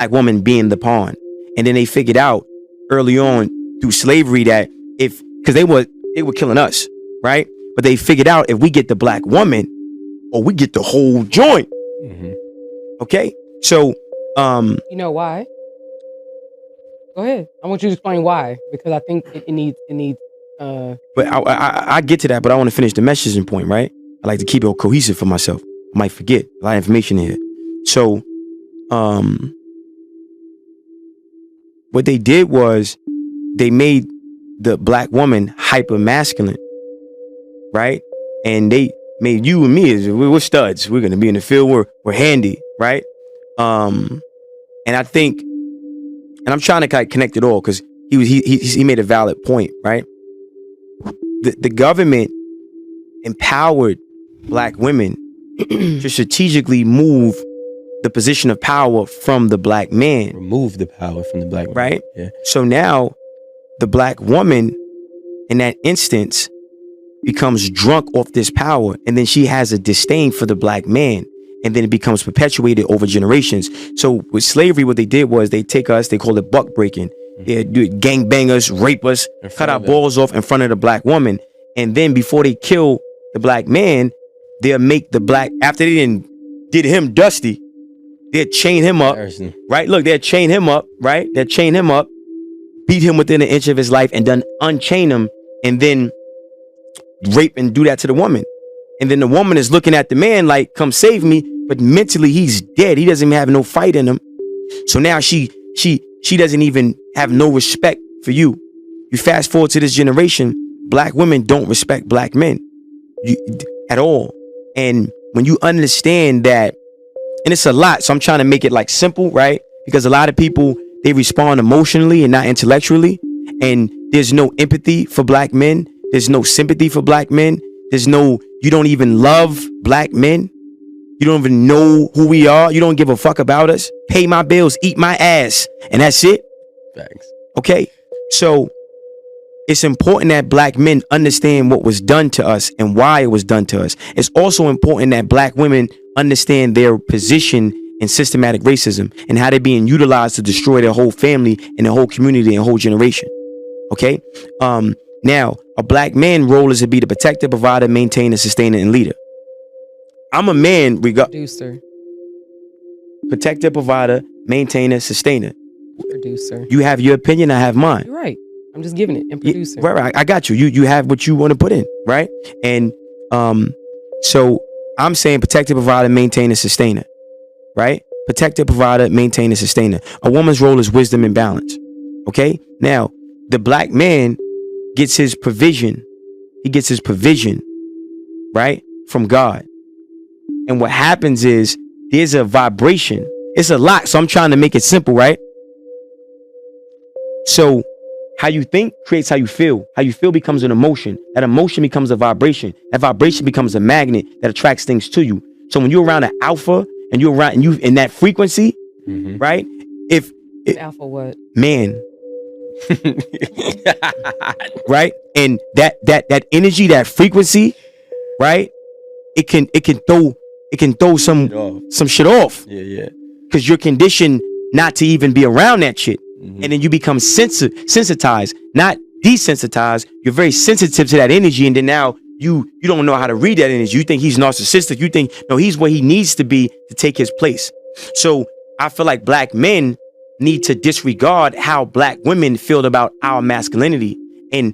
black woman being the pawn. And then they figured out early on through slavery that because they were killing us, right? But they figured out if we get the black woman, or we get the whole joint. Mm-hmm. Okay, so you know why? Go ahead. I want you to explain why, because I think it needs. But I get to that, but I want to finish the messaging point, right? I like to keep it cohesive for myself. I might forget a lot of information here. So, what they did was they made the black woman hyper masculine, right? And they made you and me we're studs. We're gonna be in the field. We're handy, right? And I think, and I'm trying to kind of connect it all because he made a valid point, right? The government empowered black women to strategically move the position of power from the black man. Remove the power from the black man. Right? Yeah. So now the black woman in that instance becomes drunk off this power, and then she has a disdain for the black man, and then it becomes perpetuated over generations. So with slavery, what they did was they take us, they call it buck breaking. They do it, gang bang us, rape us, cut our balls off in front of the black woman. And then before they kill the black man, they'll make the black, after they did him dusty, they'll chain him up, right? Look, they'll chain him up, right? They'll chain him up, beat him within an inch of his life, and then unchain him, and then rape and do that to the woman. And then the woman is looking at the man like, come save me, but mentally he's dead. He doesn't even have no fight in him. So now she doesn't even have no respect for you. You fast forward to this generation, black women don't respect black men at all. And when you understand that, and it's a lot, so I'm trying to make it like simple, right? Because a lot of people, they respond emotionally and not intellectually, and there's no empathy for black men. There's no sympathy for black men. You don't even love black men. You don't even know who we are. You don't give a fuck about us. Pay my bills, eat my ass, and that's it. Thanks. Okay, so it's important that black men understand what was done to us and why it was done to us. It's also important that black women understand their position in systematic racism and how they're being utilized to destroy their whole family and their whole community and whole generation. Okay, now a black man role is to be the protector, provider, maintainer, sustainer, and leader. I'm a man, producer, protector, provider, maintainer, sustainer. Producer. You have your opinion, I have mine. You're right. I'm just giving it. And producer. Right. I got you. You have what you want to put in, right? And so I'm saying protector, provider, maintainer, sustainer, right? Protector, provider, maintainer, sustainer. A woman's role is wisdom and balance. Okay. Now the black man gets his provision. He gets his provision, right, from God. And what happens is there's a vibration. It's a lot. So I'm trying to make it simple, right? So how you think creates how you feel. How you feel becomes an emotion. That emotion becomes a vibration. That vibration becomes a magnet that attracts things to you. So when you're around an alpha and you're around and you in that frequency, right? Alpha what? Man. Right? And that energy, that frequency, right? It can throw some shit off. Yeah. Because you're conditioned not to even be around that shit. And then you become sensitized, not desensitized. You're very sensitive to that energy, and then now you don't know how to read that energy. You think he's narcissistic. You think, no, he's where he needs to be to take his place. So I feel like black men need to disregard how black women feel about our masculinity and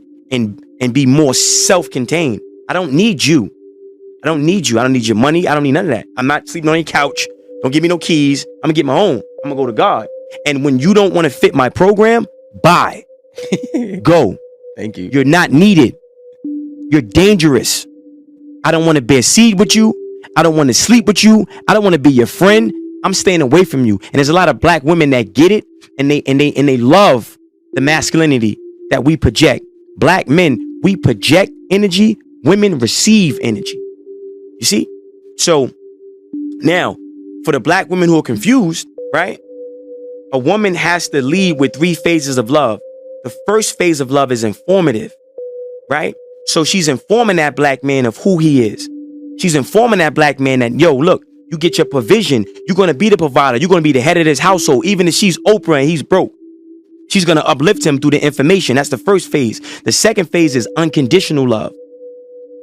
be more self-contained. I don't need you. I don't need you. I don't need your money. I don't need none of that. I'm not sleeping on your couch. Don't give me no keys. I'm gonna get my own. I'm gonna go to God. And when you don't want to fit my program, bye. Go. Thank you. You're not needed. You're dangerous. I don't want to bear seed with you. I don't want to sleep with you. I don't want to be your friend. I'm staying away from you. And there's a lot of black women that get it, and they love the masculinity that we project. Black men, we project energy. Women receive energy. You see? So now, for the black women who are confused, right? A woman has to lead with 3 phases of love. The first phase of love is informative, right? So she's informing that black man of who he is. She's informing that black man that, yo, look, You get your provision. You're going to be the provider. You're going to be the head of this household. Even if she's Oprah and he's broke, she's going to uplift him through the information. That's the first phase. The second phase is unconditional love.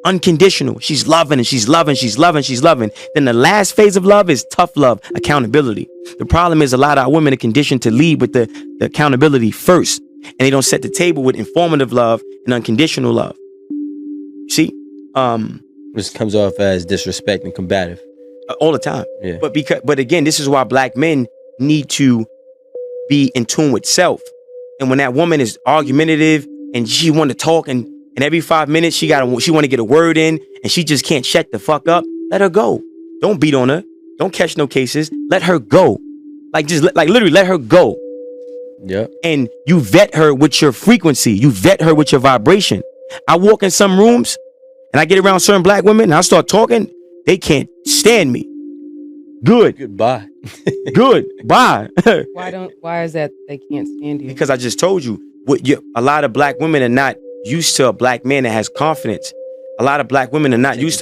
Unconditional. She's loving and she's loving, she's loving, she's loving. Then the last phase of love is tough love, accountability. The problem is a lot of our women are conditioned to lead with the accountability first. And they don't set the table with informative love and unconditional love. See? Which comes off as disrespect and combative. All the time. Yeah. But again, this is why black men need to be in tune with self. And when that woman is argumentative and she want to talk and every 5 minutes she want to get a word in and she just can't shut the fuck up, let her go. Don't beat on her. Don't catch no cases. Let her go. Literally let her go. Yep. And you vet her with your frequency. You vet her with your vibration. I walk in some rooms and I get around certain black women and I start talking. They can't stand me. Good. Goodbye. Good. Bye. Why is that they can't stand you? Because I just told you, a lot of black women are not used to a black man that has confidence. A lot of black women are not used to a